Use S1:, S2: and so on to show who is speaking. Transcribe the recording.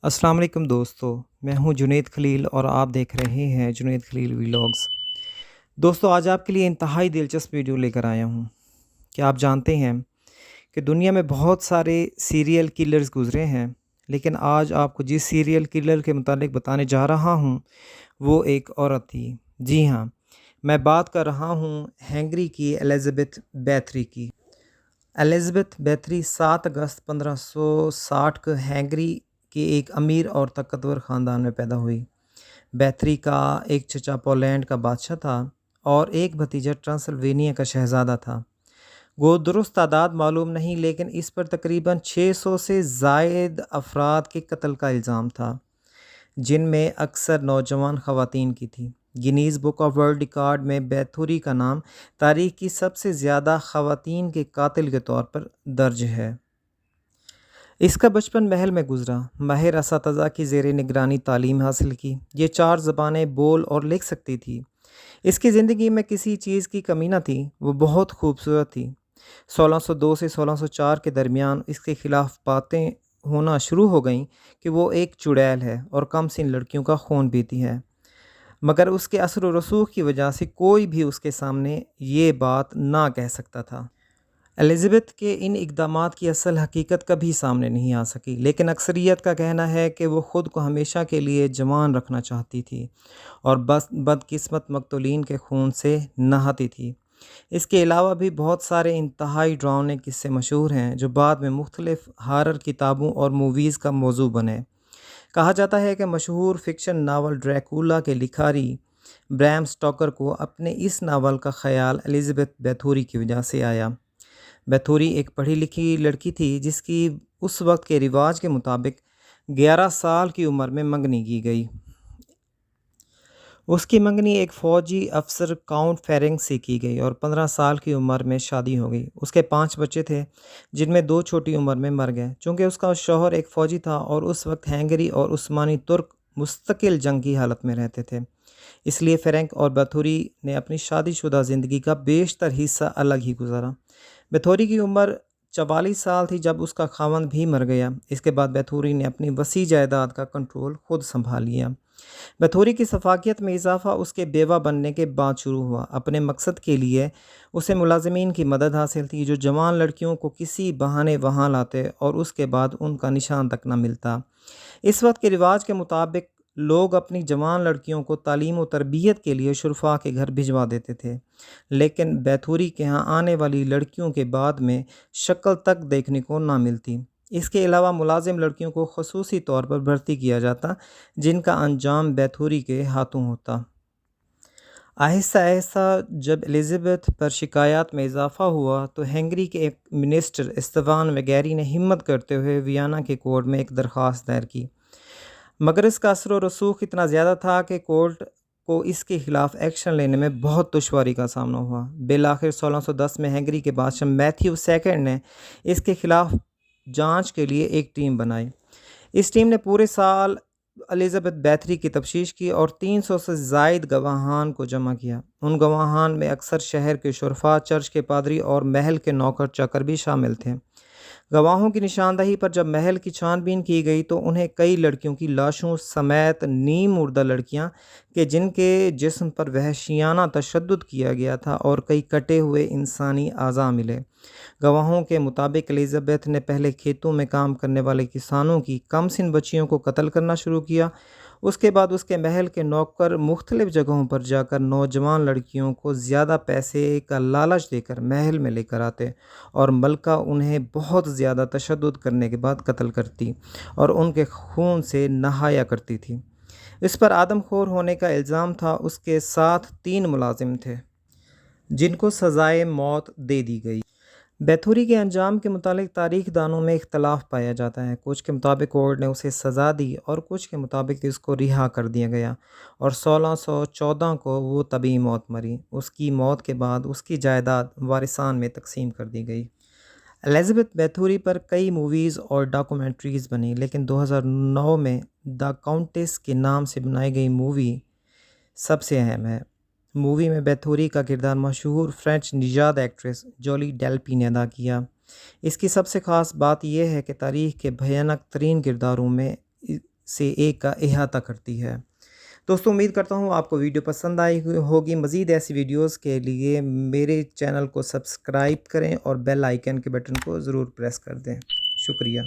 S1: अस्सलाम वालेकुम दोस्तों, मैं हूं जुनैद खलील और आप देख रहे हैं जुनैद खलील व्लॉग्स। दोस्तों, आज आपके लिए इंतहाई दिलचस्प वीडियो लेकर आया हूं। क्या आप जानते हैं कि दुनिया में बहुत सारे सीरियल किलर्स गुजरे हैं, लेकिन आज आपको जिस सीरियल किलर के मुतालिक बताने जा रहा हूं वो एक औरत थी। जी हाँ, मैं बात कर रहा हूं हंगरी की एलिज़ाबेथ बैथरी की। एलिज़ाबेथ बैथरी 7 अगस्त 1560 को हंगरी के एक अमीर और ताकतवर ख़ानदान में पैदा हुई। बैथरी का एक चचा पोलैंड का बादशाह था और एक भतीजा ट्रांसल्वेनिया का शहज़ादा था। गो दुरुस्त तादाद मालूम नहीं, लेकिन इस पर तकरीबन 600 से ज़ायद अफराद के कत्ल का इल्ज़ाम था, जिनमें अक्सर नौजवान ख़वातीन की थी। Guinness book of world record में बैथुरी का नाम तारीख़ की सबसे ज़्यादा ख़वातीन के कातिल के तौर पर दर्ज है। इसका बचपन महल में गुजरा। माहिर असातिज़ा की ज़ेर निगरानी तालीम हासिल की। ये 4 ज़बानें बोल और लिख सकती थी। इसकी ज़िंदगी में किसी चीज़ की कमी न थी। वो बहुत खूबसूरत थी। 1602 से 1604 के दरमियान इसके ख़िलाफ़ बातें होना शुरू हो गईं कि वो एक चुड़ैल है और कम सिन लड़कियों का खून पीती है। मगर उसके असर व रसूख की वजह से कोई भी उसके सामने ये बात ना कह सकता था। एलिज़ाबेथ के इन इक़दामात की असल हकीकत कभी सामने नहीं आ सकी, लेकिन अक्सरियत का कहना है कि वो ख़ुद को हमेशा के लिए जवान रखना चाहती थी और बस बदकिस्मत मक़तूलीन के खून से नहाती थी। इसके अलावा भी बहुत सारे इंतहाई डरावने किस्से मशहूर हैं जो बाद में मुख्तलिफ़ हॉरर किताबों और मूवीज़ का मौजू बने। कहा जाता है कि मशहूर फ़िक्शन नावल ड्रैकुला के लिखारी ब्रैम स्टोकर को अपने इस नावल का ख़याल एलिज़ाबेथ बैथोरी की वजह से आया। बैथोरी एक पढ़ी लिखी लड़की थी जिसकी उस वक्त के रिवाज के मुताबिक 11 साल की उम्र में मंगनी की गई। उसकी मंगनी एक फ़ौजी अफसर काउंट फेरेंग से की गई और 15 साल की उम्र में शादी हो गई। उसके 5 बच्चे थे, जिनमें 2 छोटी उम्र में मर गए। चूँकि उसका शौहर एक फ़ौजी था और उस वक्त हंगरी और उस्मानी तुर्क मुस्तकिल जंग की हालत में रहते थे, इसलिए फेरेंक और बैथोरी ने अपनी शादीशुदा ज़िंदगी का बेशतर हिस्सा अलग ही गुजारा। बैथोरी की उम्र 44 साल थी जब उसका खावंद भी मर गया। इसके बाद बैथोरी ने अपनी वसी जायदाद का कंट्रोल खुद संभाल लिया। बैथोरी की सफाकियत में इजाफा उसके बेवा बनने के बाद शुरू हुआ। अपने मकसद के लिए उसे मुलाजिमीन की मदद हासिल थी, जो जवान लड़कियों को किसी बहाने वहाँ लाते और उसके बाद उनका निशान तक न मिलता। इस वक्त के रिवाज के मुताबिक लोग अपनी जवान लड़कियों को तालीम और तरबियत के लिए शुरफा के घर भिजवा देते थे, लेकिन बैथोरी के यहाँ आने वाली लड़कियों के बाद में शक्ल तक देखने को ना मिलती। इसके अलावा मुलाजिम लड़कियों को खसूसी तौर पर भर्ती किया जाता, जिनका अंजाम बैथोरी के हाथों होता। आहिस्ता आहिस्ता जब एलिज़ाबेथ पर शिकायत में इजाफा हुआ तो हंगरी के एक मिनिस्टर इस्तेवान वगैरी ने हिम्मत करते हुए वियना के कोर्ट में एक दरख्वास्त दायर की, मगर इसका असर और रसूख इतना ज़्यादा था कि कोर्ट को इसके ख़िलाफ़ एक्शन लेने में बहुत दुश्वारी का सामना हुआ। बिलाखिर 1610 में हंगरी के बादशाह मैथ्यू सेकंड ने इसके ख़िलाफ़ जांच के लिए एक टीम बनाई। इस टीम ने पूरे साल एलिज़ाबेथ बैथरी की तफ्तीश की और 300 से ज़ायद गवाहान को जमा किया। उन गवाहान में अक्सर शहर के शुरफा, चर्च के पादरी और महल के नौकर चाकर भी शामिल थे। गवाहों की निशानदही पर जब महल की छानबीन की गई तो उन्हें कई लड़कियों की लाशों समेत नीम मुर्दा लड़कियां के जिनके जिस्म पर वहशियाना तशद्दुद किया गया था और कई कटे हुए इंसानी आज़ा मिले। गवाहों के मुताबिक एलिज़ाबेथ ने पहले खेतों में काम करने वाले किसानों की कम सिन बच्चियों को कत्ल करना शुरू किया। उसके बाद उसके महल के नौकर मुख्तलिफ़ जगहों पर जाकर नौजवान लड़कियों को ज़्यादा पैसे का लालच देकर महल में लेकर आते और मलका उन्हें बहुत ज़्यादा तशद्दुद करने के बाद कत्ल करती और उनके खून से नहाया करती थी। इस पर आदमखोर होने का इल्ज़ाम था। उसके साथ 3 मुलाजिम थे, जिनको सज़ाए मौत दे दी गई। बैथोरी के अंजाम के मुतालिक तारीख दानों में इख्तलाफ पाया जाता है। कुछ के मुताबिक कोर्ट ने उसे सज़ा दी और कुछ के मुताबिक इसको रिहा कर दिया गया और 1614 को वो तभी मौत मरी। उसकी मौत के बाद उसकी जायदाद वारिसान में तकसीम कर दी गई। एलिज़ाबेथ बैथोरी पर कई मूवीज़ और डॉक्यूमेंट्रीज़ बनी, लेकिन 2009 में द काउंटेस के नाम से बनाई गई मूवी सबसे अहम है। मूवी में बैथोरी का किरदार मशहूर फ्रेंच निजाद एक्ट्रेस जोली डेल्पी ने अदा किया। इसकी सबसे ख़ास बात यह है कि तारीख़ के भयानक तरीन किरदारों में से 1 का अहाता करती है। दोस्तों उम्मीद करता हूँ आपको वीडियो पसंद आई होगी। मज़ीद ऐसी वीडियोस के लिए मेरे चैनल को सब्सक्राइब करें और बेल आइकन के बटन को ज़रूर प्रेस कर दें। शुक्रिया।